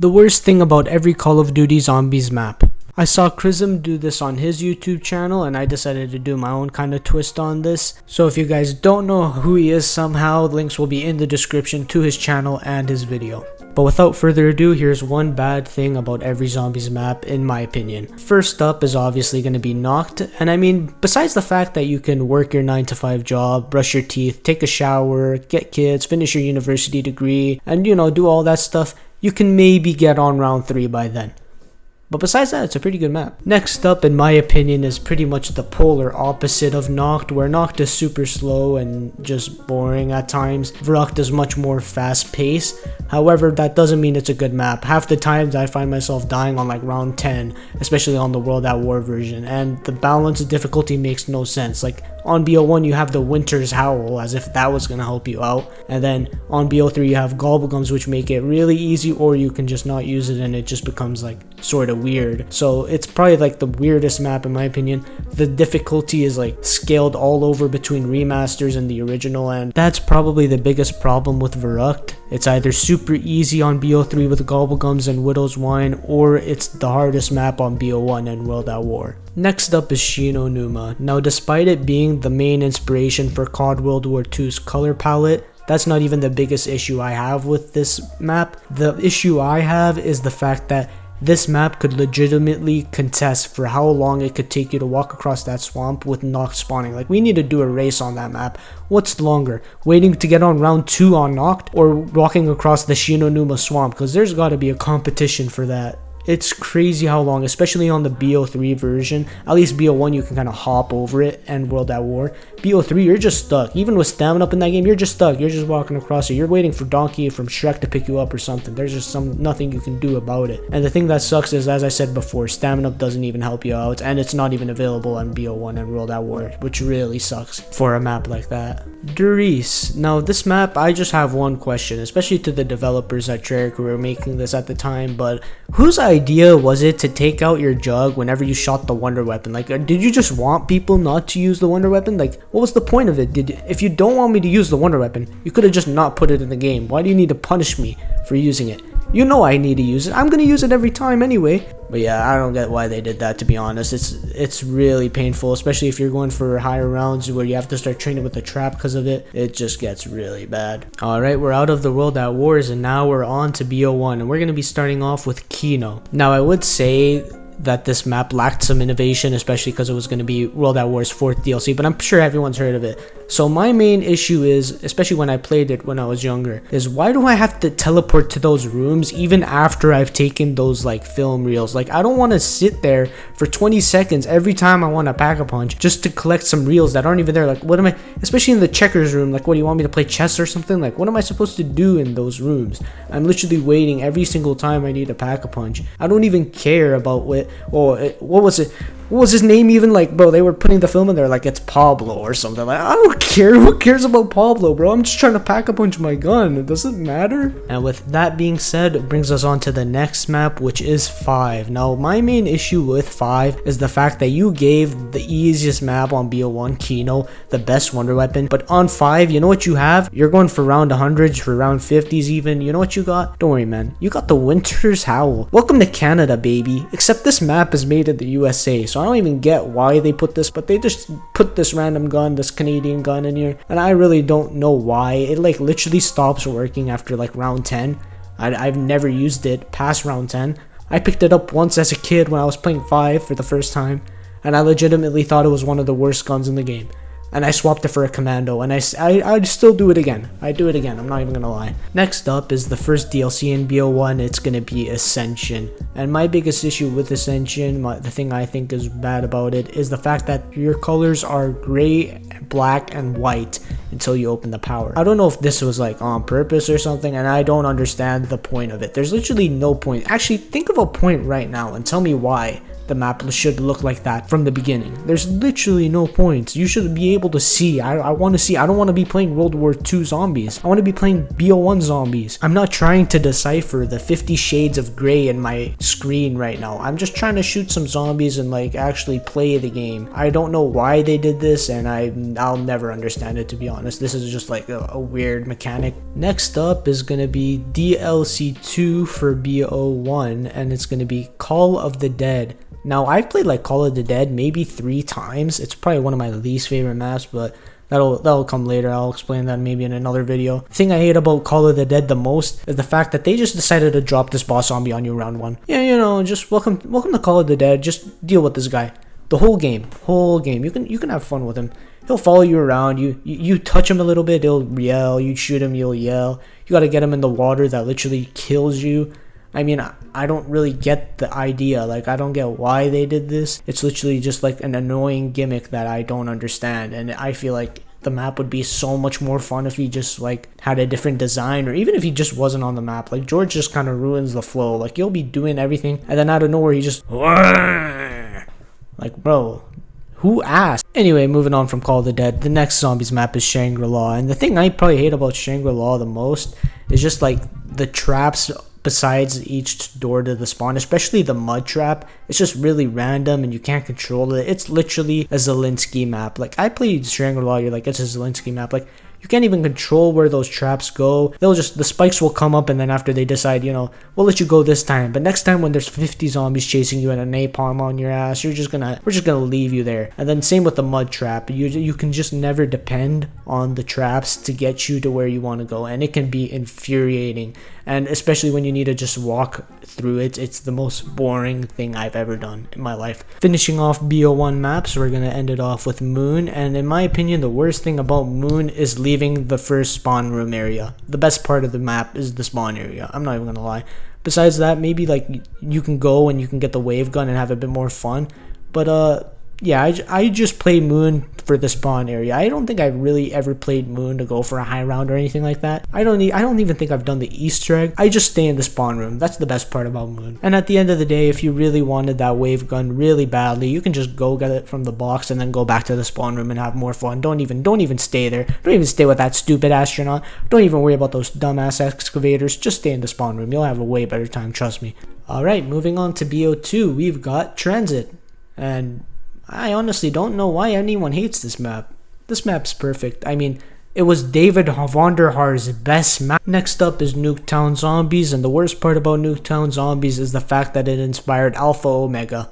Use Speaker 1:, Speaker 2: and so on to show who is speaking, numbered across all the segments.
Speaker 1: The worst thing about every Call of Duty Zombies map. I saw Chrism do this on his YouTube channel and I decided to do my own kind of twist on this. So if you guys don't know who he is somehow, links will be in the description to his channel and his video. But without further ado, here's one bad thing about every Zombies map in my opinion. First up is obviously going to be Knocked, and I mean, besides the fact that you can work your 9 to 5 job, brush your teeth, take a shower, get kids, finish your university degree, and you know, do all that stuff, you can maybe get on round 3 by then. But besides that, it's a pretty good map. Next up, in my opinion, is pretty much the polar opposite of Knocked, where Knocked is super slow and just boring at times. Verrucht is much more fast paced. However, that doesn't mean it's a good map. Half the times I find myself dying on like round 10, especially on the World at War version, and the balance of difficulty makes no sense. Like on BO1 you have the Winter's Howl, as if that was gonna help you out, and then on BO3 you have Gobblegums, which make it really easy, or you can just not use it and it just becomes like sort of weird. So it's probably like the weirdest map in my opinion. The difficulty is like scaled all over between remasters and the original, and that's probably the biggest problem with Verrucht. It's either super easy on BO3 with Gobblegums and Widow's Wine, or it's the hardest map on BO1 and World at War. Next up is Shino Numa. Now, despite it being the main inspiration for COD World War II's color palette, that's not even the biggest issue I have with this map. The issue I have is the fact that this map could legitimately contest for how long it could take you to walk across that swamp with Knocked spawning. Like, we need to do a race on that map. What's longer, waiting to get on round 2 on Knocked, or walking across the Shino Numa swamp? Because there's got to be a competition for that. It's crazy how long, especially on the BO3 version. At least BO1 you can kind of hop over it, and World at War. BO3 you're just stuck. Even with stamina up in that game, you're just stuck. You're just walking across it. You're waiting for Donkey from Shrek to pick you up or something. There's just nothing you can do about it. And the thing that sucks is, as I said before, stamina up doesn't even help you out, and it's not even available on BO1 and World at War, which really sucks for a map like that. Durice. Now this map, I just have one question, especially to the developers at Treyarch who were making this at the time, but whose idea was it to take out your jug whenever you shot the wonder weapon? Like, did you just want people not to use the wonder weapon? Like, what was the point of it? If you don't want me to use the wonder weapon, you could have just not put it in the game. Why do you need to punish me for using it? You know I need to use it. I'm gonna use it every time anyway. But yeah, I don't get why they did that, to be honest. It's really painful, especially if you're going for higher rounds where you have to start training with a trap because of it. It just gets really bad. Alright, we're out of the World at Wars and now we're on to BO1, and we're going to be starting off with Kino. Now I would say that this map lacked some innovation, especially because it was going to be World at War's 4th DLC, but I'm sure everyone's heard of it. So my main issue is, especially when I played it when I was younger, is why do I have to teleport to those rooms even after I've taken those like film reels? Like, I don't want to sit there for 20 seconds every time I want to pack a punch just to collect some reels that aren't even there. Like, what am I, especially in the checkers room, like, what do you want me to play chess or something? Like, what am I supposed to do in those rooms? I'm literally waiting every single time I need to pack a punch. I don't even care about what was it? What was his name even? Like, bro, they were putting the film in there like it's Pablo or something. Like, I don't care. Who cares about Pablo, bro? I'm just trying to pack a punch my gun. It doesn't matter. And with that being said, it brings us on to the next map, which is 5. Now, my main issue with 5 is the fact that you gave the easiest map on BO1, Kino, the best wonder weapon. But on 5, you know what you have? You're going for round 100s, for round 50s even. You know what you got? Don't worry, man. You got the Winter's Howl. Welcome to Canada, baby. Except this map is made in the USA, so I don't even get why they put this, but they just put this random gun, this Canadian gun in here, and I really don't know why. It like literally stops working after like round 10. I've never used it past round 10. I picked it up once as a kid when I was playing 5 for the first time, and I legitimately thought it was one of the worst guns in the game. And I swapped it for a commando, and I'd still do it again. I'd do it again, I'm not even gonna lie. Next up is the first DLC in BO1. It's gonna be Ascension. And my biggest issue with Ascension, the thing I think is bad about it, is the fact that your colors are gray, black, and white until you open the power. I don't know if this was like on purpose or something, and I don't understand the point of it. There's literally no point. Actually, think of a point right now and tell me why the map should look like that from the beginning. There's literally no points. You should be able to see. I want to see. I don't want to be playing World War II zombies. I want to be playing BO1 zombies. I'm not trying to decipher the 50 shades of gray in my screen right now. I'm just trying to shoot some zombies and like actually play the game. I don't know why they did this, and I'll never understand it, to be honest. honest. This is just like a weird mechanic. Next up is gonna be DLC 2 for BO1, and it's gonna be Call of the Dead. Now, I've played like Call of the Dead maybe 3 times. It's probably one of my least favorite maps, but that'll come later. I'll explain that maybe in another video. The thing I hate about Call of the Dead the most is the fact that they just decided to drop this boss zombie on you round 1. Yeah, you know, just welcome to Call of the Dead. Just deal with this guy. The whole game. You can have fun with him. He'll follow you around. You touch him a little bit, he'll yell. You shoot him, he'll yell. You gotta get him in the water that literally kills you. I mean, I don't really get the idea. Like, I don't get why they did this. It's literally just like an annoying gimmick that I don't understand. And I feel like the map would be so much more fun if he just like had a different design, or even if he just wasn't on the map. Like, George just kind of ruins the flow. Like, you'll be doing everything, and then out of nowhere he just like, bro, who asked? Anyway, moving on from Call of the Dead, the next zombies map is Shangri-La. And the thing I probably hate about Shangri-La the most is just like the traps besides each door to the spawn, especially the mud trap. It's just really random and you can't control it. It's literally a Zelensky map. Like, I played Shangri-La, you're like, it's a Zelensky map. Like, you can't even control where those traps go. The spikes will come up, and then after they decide, you know, we'll let you go this time, but next time when there's 50 zombies chasing you and a napalm on your ass, we're just gonna leave you there. And then same with the mud trap. You can just never depend on the traps to get you to where you want to go, and it can be infuriating. And especially when you need to just walk through it, it's the most boring thing I've ever done in my life. Finishing off BO1 maps, we're gonna end it off with Moon. And in my opinion, the worst thing about Moon is leaving the first spawn room area. The best part of the map is the spawn area. I'm not even gonna lie. Besides that, maybe like you can go and you can get the wave gun and have a bit more fun. But yeah, I just play Moon for the spawn area. I don't think I've really ever played Moon to go for a high round or anything like that. I don't even think I've done the Easter egg. I just stay in the spawn room. That's the best part about Moon. And at the end of the day, if you really wanted that wave gun really badly, you can just go get it from the box and then go back to the spawn room and have more fun. Don't even stay there. Don't even stay with that stupid astronaut. Don't even worry about those dumbass excavators. Just stay in the spawn room. You'll have a way better time, trust me. Alright, moving on to BO2, we've got Transit. And I honestly don't know why anyone hates this map. This map's perfect. I mean, it was David Vonderhaar's best map. Next up is Nuketown Zombies, and the worst part about Nuketown Zombies is the fact that it inspired Alpha Omega.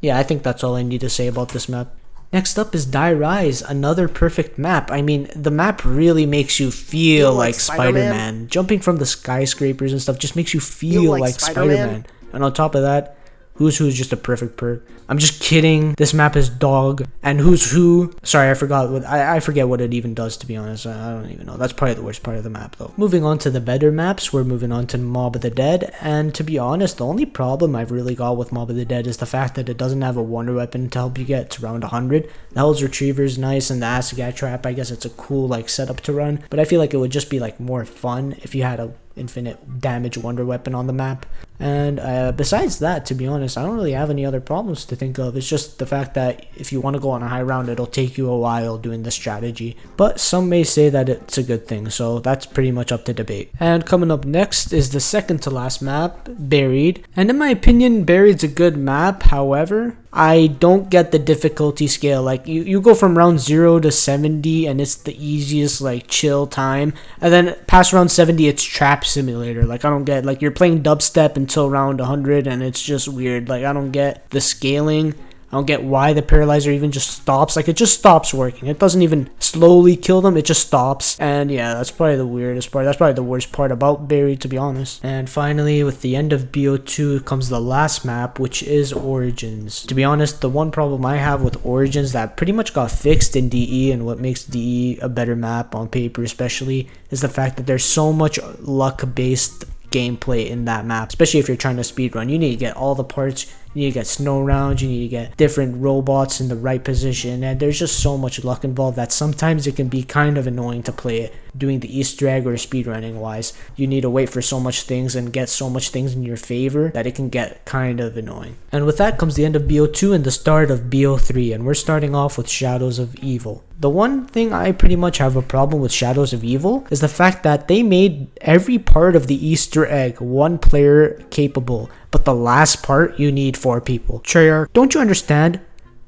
Speaker 1: Yeah, I think that's all I need to say about this map. Next up is Die Rise, another perfect map. I mean, the map really makes you feel like Spider-Man. Jumping from the skyscrapers and stuff just makes you feel like Spider-Man. And on top of that, Who's Who is just a perfect perk. I'm just kidding. This map is dog. And Who's Who, sorry, I forget what it even does, to be honest. I don't even know. That's probably the worst part of the map, though. Moving on to the better maps, we're moving on to Mob of the Dead. And to be honest, the only problem I've really got with Mob of the Dead is the fact that it doesn't have a wonder weapon to help you get to round 100. The Hell's Retriever is nice, and the Acid Trap, I guess it's a cool like setup to run. But I feel like it would just be like more fun if you had a infinite damage wonder weapon on the map. And besides that, to be honest, I don't really have any other problems to think of. It's just the fact that if you want to go on a high round, it'll take you a while doing the strategy. But some may say that it's a good thing, so that's pretty much up to debate. And coming up next is the second to last map, Buried. And in my opinion, Buried's a good map. However, I don't get the difficulty scale. Like, you go from round 0 to 70 and it's the easiest like chill time, and then past round 70 it's Trap Simulator. Like, I don't get, like, you're playing dubstep until round 100 and it's just weird. Like, I don't get the scaling. I don't get why the paralyzer even just stops. Like, it just stops working. It doesn't even slowly kill them. It just stops. And yeah, that's probably the weirdest part. That's probably the worst part about Buried, to be honest. And finally, with the end of BO2 comes the last map, which is Origins. To be honest, the one problem I have with Origins that pretty much got fixed in DE, and what makes DE a better map on paper especially, is the fact that there's so much luck-based gameplay in that map. Especially if you're trying to speedrun, you need to get all the parts. You need to get snow rounds, you need to get different robots in the right position, and there's just so much luck involved that sometimes it can be kind of annoying to play it. Doing the Easter egg or speedrunning wise, you need to wait for so much things and get so much things in your favor that it can get kind of annoying. And with that comes the end of BO2 and the start of BO3, and we're starting off with Shadows of Evil. The one thing I pretty much have a problem with Shadows of Evil is the fact that they made every part of the Easter egg one player capable, but the last part you need 4 people. Treyarch, don't you understand?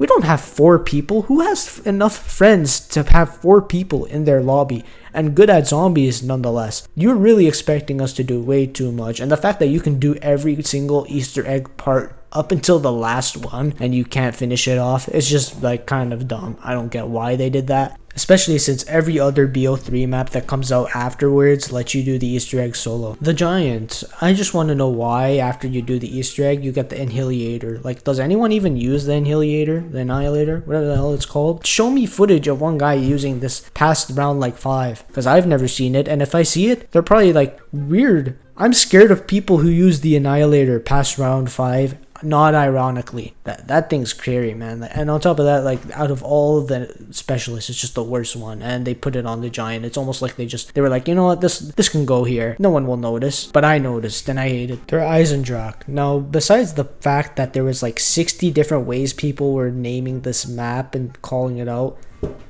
Speaker 1: We don't have 4 people. Who has enough friends to have 4 people in their lobby and good at zombies nonetheless? You're really expecting us to do way too much. And the fact that you can do every single Easter egg part up until the last one and you can't finish it off, it's just like kind of dumb. I don't get why they did that. Especially since every other BO3 map that comes out afterwards lets you do the Easter egg solo. The Giant, I just want to know why after you do the Easter egg you get the Annihilator. Like, does anyone even use the Annihilator? The Annihilator? Whatever the hell it's called. Show me footage of one guy using this past round like 5. Because I've never seen it, and if I see it, they're probably like, weird. I'm scared of people who use the Annihilator past round 5. Not ironically, that thing's scary, man. And on top of that, like, out of all of the specialists, it's just the worst one, and they put it on the Giant. It's almost like they were like, you know what, this can go here, no one will notice, but I noticed and I hate it. They're Eisendrache. Now, besides the fact that there was like 60 different ways people were naming this map and calling it out,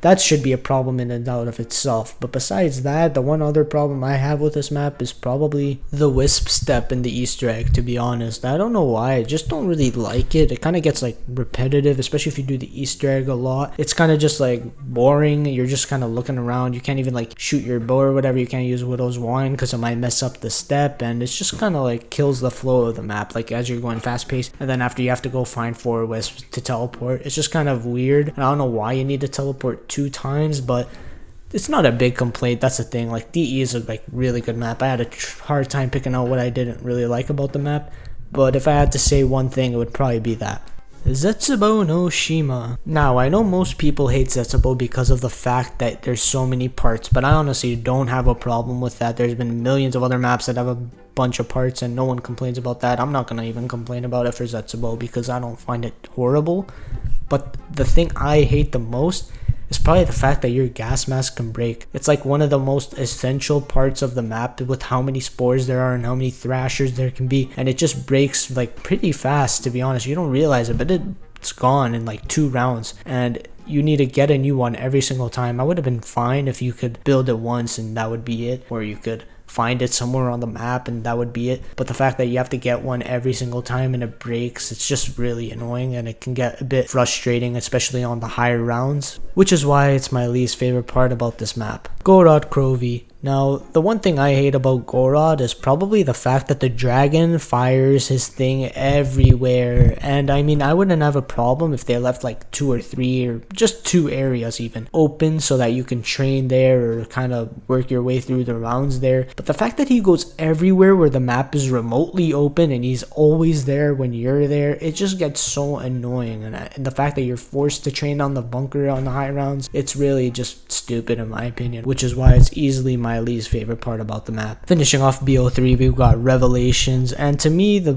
Speaker 1: that should be a problem in and out of itself. But besides that, the one other problem I have with this map is probably the wisp step in the Easter egg, to be honest. I don't know why, I just don't really like it. It kind of gets like repetitive, especially if you do the Easter egg a lot. It's kind of just like boring. You're just kind of looking around. You can't even like shoot your bow or whatever. You can't use Widow's Wine because it might mess up the step, and it's just kind of like kills the flow of the map, like as you're going fast paced, and then after you have to go find 4 wisps to teleport. It's just kind of weird, and I don't know why you need to teleport 2 times, but it's not a big complaint. That's the thing. Like, DE is a like really good map. I had a hard time picking out what I didn't really like about the map, but if I had to say one thing, it would probably be that. Zetsubo no Shima. Now, I know most people hate Zetsubo because of the fact that there's so many parts, but I honestly don't have a problem with that. There's been millions of other maps that have a bunch of parts and no one complains about that. I'm not gonna even complain about it for Zetsubo because I don't find it horrible. But the thing I hate the most is probably the fact that your gas mask can break. It's like one of the most essential parts of the map with how many spores there are and how many thrashers there can be, and it just breaks like pretty fast, to be honest. You don't realize it, but it's gone in like 2 rounds, and you need to get a new one every single time. I would have been fine if you could build it once and that would be it, or you could find it somewhere on the map and that would be it. But the fact that you have to get one every single time and it breaks, it's just really annoying, and it can get a bit frustrating, especially on the higher rounds, which is why it's my least favorite part about this map. Gorod Krovi. Now, the one thing I hate about Gorod is probably the fact that the dragon fires his thing everywhere. And I mean, I wouldn't have a problem if they left like 2 or 3 or just 2 areas even open so that you can train there or kind of work your way through the rounds there. But the fact that he goes everywhere where the map is remotely open and he's always there when you're there, it just gets so annoying. And the fact that you're forced to train on the bunker on the high rounds, it's really just stupid in my opinion, which is why it's easily my least favorite part about the map. Finishing off BO3, we've got Revelations, and to me the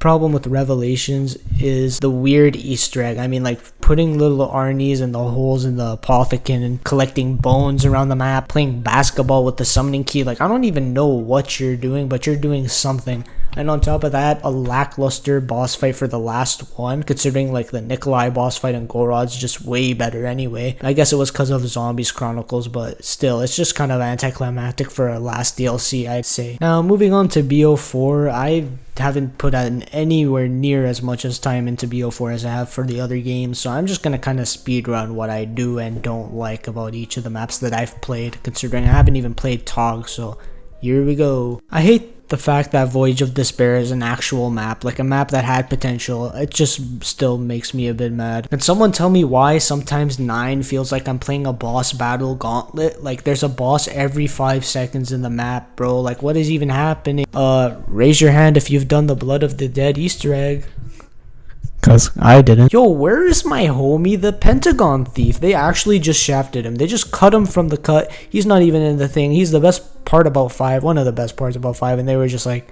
Speaker 1: problem with Revelations is the weird Easter egg. I mean, like putting little Arnies in the holes in the Apothecon and collecting bones around the map, playing basketball with the summoning key. Like, I don't even know what you're doing, but you're doing something. And on top of that, a lackluster boss fight for the last one, considering like the Nikolai boss fight in Gorod's just way better anyway. I guess it was because of Zombies Chronicles, but still, it's just kind of anticlimactic for a last DLC, I'd say. Now, moving on to BO4, I haven't put anywhere near as much as time into BO4 as I have for the other games, so I'm just gonna kind of speedrun what I do and don't like about each of the maps that I've played, considering I haven't even played TOG, so here we go. I hate the fact that Voyage of Despair is an actual map, like a map that had potential. It just still makes me a bit mad. Can someone tell me why sometimes 9 feels like I'm playing a boss battle gauntlet? Like, there's a boss every 5 seconds in the map, bro. Like, what is even happening? Raise your hand if you've done the Blood of the Dead Easter egg. Cause I didn't. Yo, where is my homie, the Pentagon Thief? They actually just shafted him. They just cut him from the cut. He's not even in the thing. He's the best part about 5. One of the best parts about 5. And they were just like,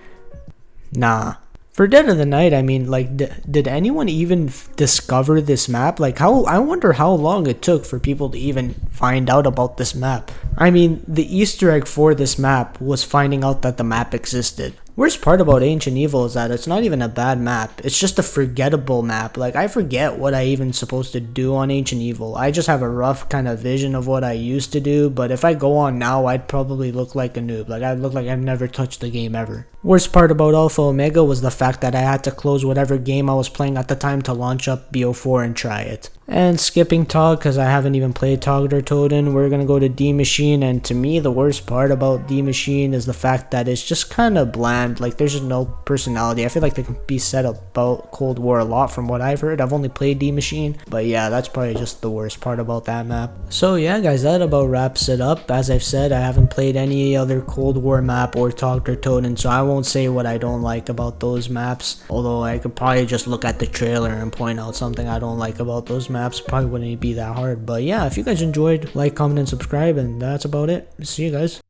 Speaker 1: nah. For Dead of the Night, I mean, like, did anyone even discover this map? Like, I wonder how long it took for people to even find out about this map. I mean, the Easter egg for this map was finding out that the map existed. Worst part about Ancient Evil is that it's not even a bad map. It's just a forgettable map. Like, I forget what I even supposed to do on Ancient Evil. I just have a rough kind of vision of what I used to do, but if I go on now, I'd probably look like a noob. Like, I'd look like I've never touched the game ever. Worst part about Alpha Omega was the fact that I had to close whatever game I was playing at the time to launch up BO4 and try it. And skipping Tog, because I haven't even played Tog or Toden, we're gonna go to D Machine, and to me the worst part about D Machine is the fact that it's just kind of bland. Like, there's just no personality. I feel like they can be said about Cold War a lot from what I've heard. I've only played D Machine, but yeah, that's probably just the worst part about that map. So yeah guys, that about wraps it up. As I've said, I haven't played any other Cold War map or Tog or Toden, so I won't say what I don't like about those maps, although I could probably just look at the trailer and point out something I don't like about those maps. Probably wouldn't be that hard. But yeah, if you guys enjoyed, like, comment, and subscribe, and that's about it. See you guys.